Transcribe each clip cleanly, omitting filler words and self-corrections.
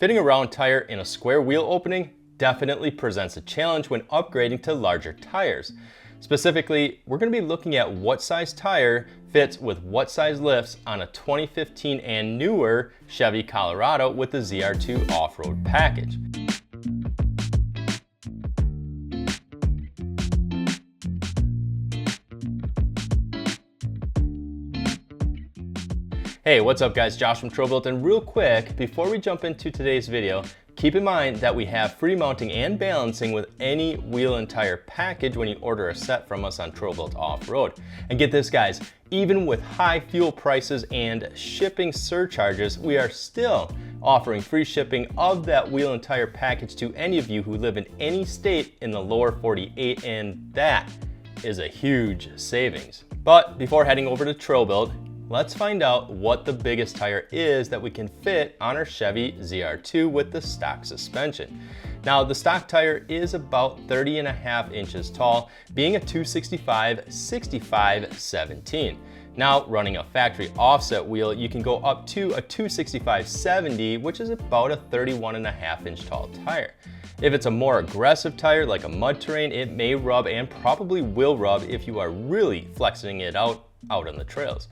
Fitting a round tire in a square wheel opening definitely presents a challenge when upgrading to larger tires. Specifically, we're going to be looking at what size tire fits with what size lifts on a 2015 and newer Chevy Colorado with the ZR2 off-road package. Hey, what's up guys? Josh from TrailBuilt, and real quick, before we jump into today's video, keep in mind that we have free mounting and balancing with any wheel and tire package when you order a set from us on TrailBuilt Off-Road. And get this guys, even with high fuel prices and shipping surcharges, we are still offering free shipping of that wheel and tire package to any of you who live in any state in the lower 48, and that is a huge savings. But before heading over to TrailBuilt, let's find out what the biggest tire is that we can fit on our Chevy ZR2 with the stock suspension. Now, the stock tire is about 30.5 inches tall, being a 265/65/17. Now, running a factory offset wheel, you can go up to a 265/70, which is about a 31.5 inch tall tire. If it's a more aggressive tire, like a mud terrain, it may rub and probably will rub if you are really flexing it out on the trails.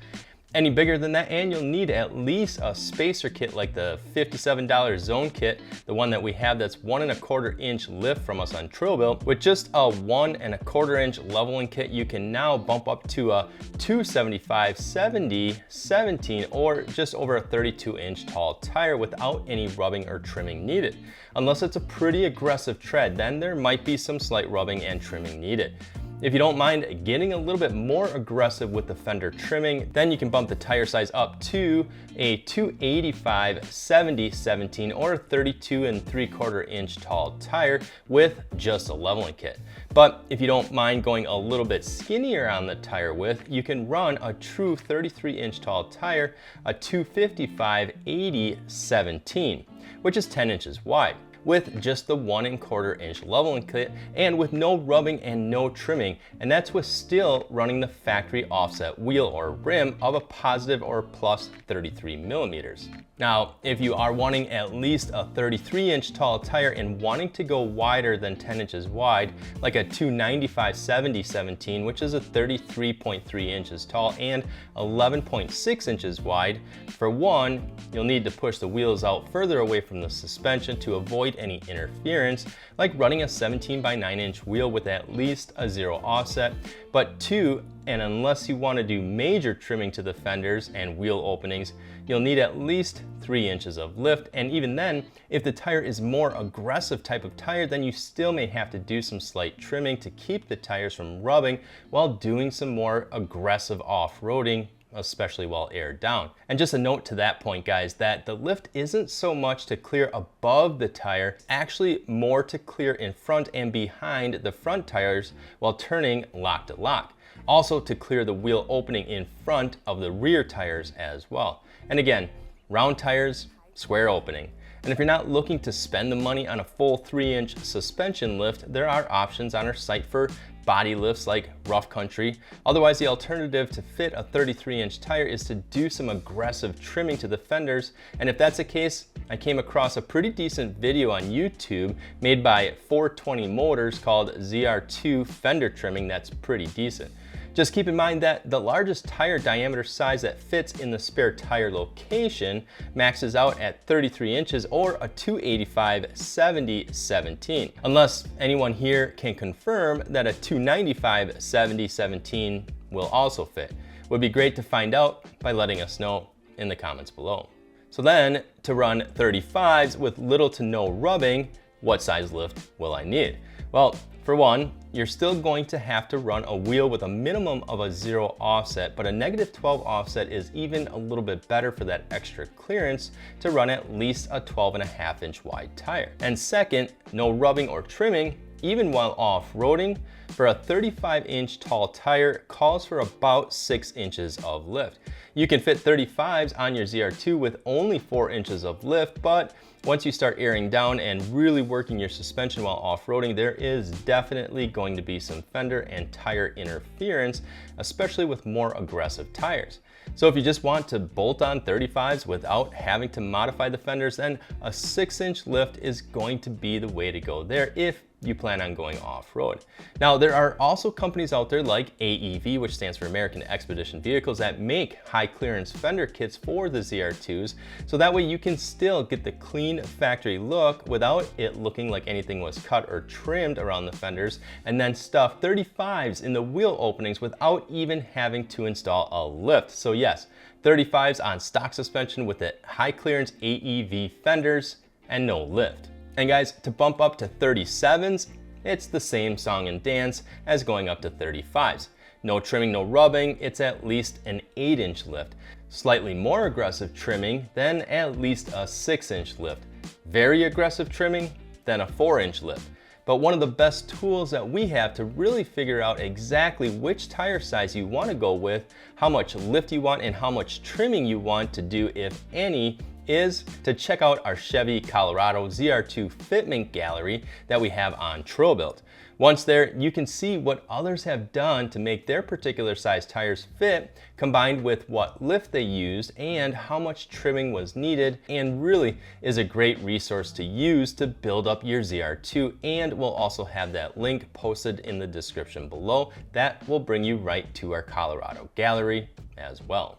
Any bigger than that, and you'll need at least a spacer kit like the $57 Zone kit, the one that we have that's 1¼ inch lift from us on TrailBuilt. With just a 1¼ inch leveling kit, you can now bump up to a 275/70/17 or just over a 32 inch tall tire without any rubbing or trimming needed. Unless it's a pretty aggressive tread, then there might be some slight rubbing and trimming needed. If you don't mind getting a little bit more aggressive with the fender trimming, then you can bump the tire size up to a 285/70/17 or a 32¾ inch tall tire with just a leveling kit. But if you don't mind going a little bit skinnier on the tire width, you can run a true 33 inch tall tire, a 255/80/17, which is 10 inches wide, with just the 1¼ inch leveling kit and with no rubbing and no trimming, and that's with still running the factory offset wheel or rim of a positive or plus 33 millimeters. Now, if you are wanting at least a 33 inch tall tire and wanting to go wider than 10 inches wide, like a 295/70/17, which is a 33.3 inches tall and 11.6 inches wide, for one, you'll need to push the wheels out further away from the suspension to avoid any interference, like running a 17/9 inch wheel with at least a 0 offset. But two, and unless you want to do major trimming to the fenders and wheel openings, you'll need at least 3 inches of lift. And even then, if the tire is more aggressive type of tire, then you still may have to do some slight trimming to keep the tires from rubbing while doing some more aggressive off-roading, especially while aired down. And just a note to that point, guys, that the lift isn't so much to clear above the tire, actually more to clear in front and behind the front tires while turning lock to lock. Also to clear the wheel opening in front of the rear tires as well. And again, round tires, square opening. And if you're not looking to spend the money on a full 3 inch suspension lift, there are options on our site for body lifts like rough country. Otherwise, the alternative to fit a 33 inch tire is to do some aggressive trimming to the fenders. And if that's the case, I came across a pretty decent video on YouTube made by 420 Motors called ZR2 fender trimming that's pretty decent. Just keep in mind that the largest tire diameter size that fits in the spare tire location maxes out at 33 inches or a 285/70/17. Unless anyone here can confirm that a 295/70/17 will also fit. Would be great to find out by letting us know in the comments below. So then, to run 35s with little to no rubbing, what size lift will I need? Well, for one, you're still going to have to run a wheel with a minimum of a 0 offset, but a -12 offset is even a little bit better for that extra clearance to run at least a 12.5 inch wide tire. And second, no rubbing or trimming, even while off-roading, for a 35 inch tall tire calls for about 6 inches of lift. You can fit 35s on your ZR2 with only 4 inches of lift, but once you start airing down and really working your suspension while off-roading, there is definitely going to be some fender and tire interference, especially with more aggressive tires. So if you just want to bolt on 35s without having to modify the fenders, then a 6-inch lift is going to be the way to go there if you plan on going off-road. Now, there are also companies out there like AEV, which stands for American Expedition Vehicles, that make high clearance fender kits for the ZR2s, so that way you can still get the clean factory look without it looking like anything was cut or trimmed around the fenders, and then stuff 35s in the wheel openings without even having to install a lift. So yes, 35s on stock suspension with the high clearance AEV fenders and no lift. And guys, to bump up to 37s, it's the same song and dance as going up to 35s. No trimming, no rubbing, it's at least an 8-inch lift. Slightly more aggressive trimming, then at least a 6-inch lift. Very aggressive trimming, then a 4-inch lift. But one of the best tools that we have to really figure out exactly which tire size you want to go with, how much lift you want, and how much trimming you want to do, if any, is to check out our Chevy Colorado ZR2 fitment gallery that we have on TrailBuilt. Once there, you can see what others have done to make their particular size tires fit, combined with what lift they used and how much trimming was needed, and really is a great resource to use to build up your ZR2. And we'll also have that link posted in the description below that will bring you right to our Colorado gallery as well.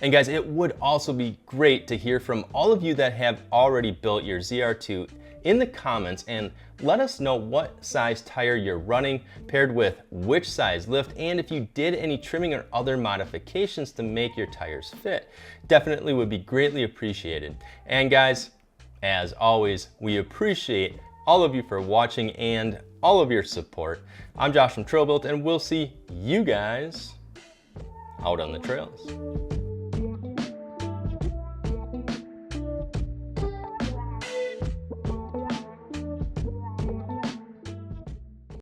And guys, it would also be great to hear from all of you that have already built your ZR2 in the comments, and let us know what size tire you're running, paired with which size lift, and if you did any trimming or other modifications to make your tires fit. Definitely would be greatly appreciated. And guys, as always, we appreciate all of you for watching and all of your support. I'm Josh from TrailBuilt, and we'll see you guys out on the trails.